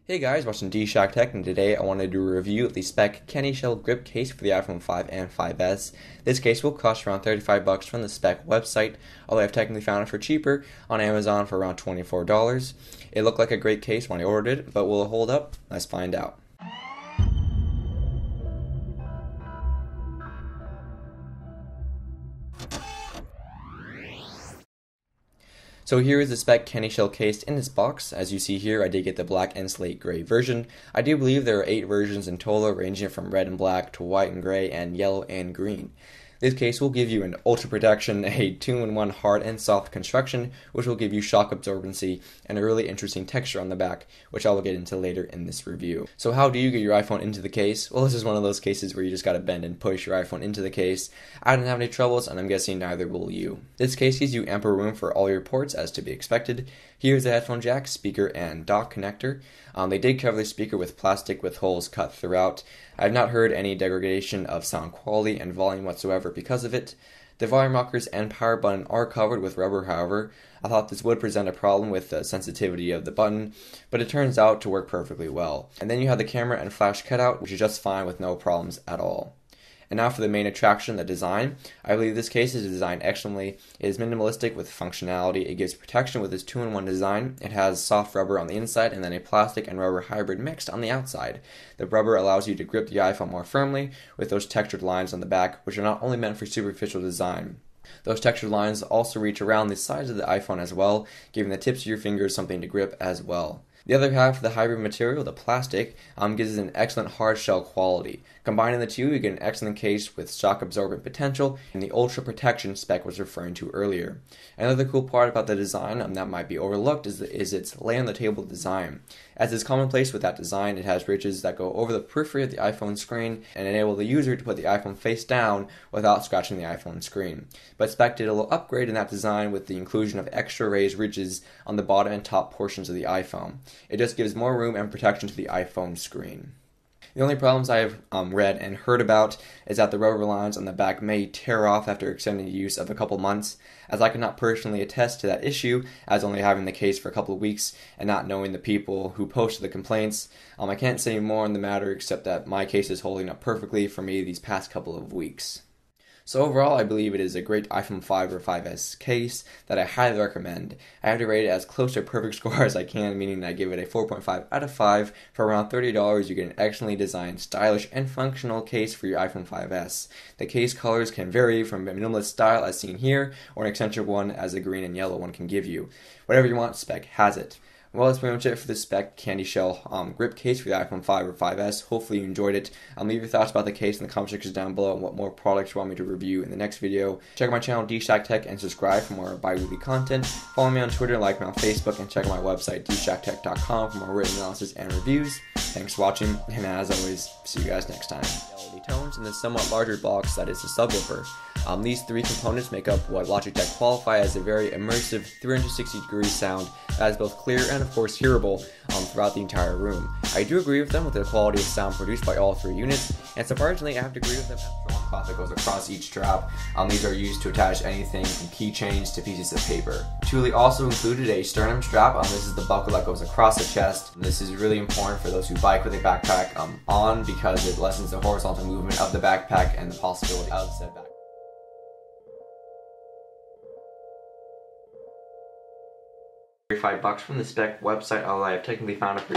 Hey guys, watching DshackTech, and today I wanted to do a review of the Speck candy shell grip case for the iPhone 5 and 5S. This case will cost around $35 from the Speck website, although I've technically found it for cheaper on Amazon for around $24. It looked like a great case when I ordered it, but will it hold up? Let's find out. So here is the Speck candy shell case in this box. As you see here, I did get the black and slate gray version. I do believe there are 8 versions in total, ranging from red and black to white and gray and yellow and green. This case will give you an ultra protection, a 2-in-1 hard and soft construction, which will give you shock absorbency and a really interesting texture on the back, which I will get into later in this review. So how do you get your iPhone into the case? Well, this is one of those cases where you just gotta bend and push your iPhone into the case. I didn't have any troubles, and I'm guessing neither will you. This case gives you ample room for all your ports, as to be expected. Here's the headphone jack, speaker, and dock connector. They did cover the speaker with plastic with holes cut throughout. I have not heard any degradation of sound quality and volume whatsoever because of it. The volume rockers and power button are covered with rubber, however. I thought this would present a problem with the sensitivity of the button, but it turns out to work perfectly well. And then you have the camera and flash cutout, which is just fine with no problems at all. And now for the main attraction, the design. I believe this case is designed excellently. It is minimalistic with functionality. It gives protection with its 2-in-1 design. It has soft rubber on the inside and then a plastic and rubber hybrid mixed on the outside. The rubber allows you to grip the iPhone more firmly with those textured lines on the back, which are not only meant for superficial design. Those textured lines also reach around the sides of the iPhone as well, giving the tips of your fingers something to grip as well. The other half of the hybrid material, the plastic, gives it an excellent hard shell quality. Combining the two, you get an excellent case with shock absorbent potential and the ultra protection Speck was referring to earlier. Another cool part about the design that might be overlooked is its lay on the table design. As is commonplace with that design, it has ridges that go over the periphery of the iPhone screen and enable the user to put the iPhone face down without scratching the iPhone screen. But Speck did a little upgrade in that design with the inclusion of extra raised ridges on the bottom and top portions of the iPhone. It just gives more room and protection to the iPhone screen. The only problems I have read and heard about is that the rubber lines on the back may tear off after extended use of a couple months, as I could not personally attest to that issue, as only having the case for a couple of weeks and not knowing the people who posted the complaints. I can't say more on the matter except that my case is holding up perfectly for me these past couple of weeks. So overall, I believe it is a great iPhone 5 or 5S case that I highly recommend. I have to rate it as close to a perfect score as I can, meaning I give it a 4.5 out of 5. For around $30, you get an excellently designed, stylish, and functional case for your iPhone 5S. The case colors can vary from a minimalist style as seen here, or an eccentric one as the green and yellow one can give you. Whatever you want, Speck has it. Well, that's pretty much it for the Speck candy shell grip case for the iPhone 5 or 5S. Hopefully you enjoyed it. Leave your thoughts about the case in the comment section down below and what more products you want me to review in the next video. Check out my channel DshackTech and subscribe for more bi-weekly content. Follow me on Twitter, like me on Facebook, and check out my website DshackTech.com for more written analysis and reviews. Thanks for watching, and as always, see you guys next time. LED tones in this somewhat larger box that is the subwoofer. These 3 components make up what Logitech qualify as a very immersive 360-degree sound that is both clear and of course hearable throughout the entire room. I do agree with them with the quality of sound produced by all 3 units, and surprisingly I have to agree with them after one cloth that goes across each strap. These are used to attach anything from keychains to pieces of paper. Thule also included a sternum strap. This is the buckle that goes across the chest. This is really important for those who bike with a backpack on, because it lessens the horizontal movement of the backpack and the possibility of said backpack. $35 from the Speck website, although I have technically found it for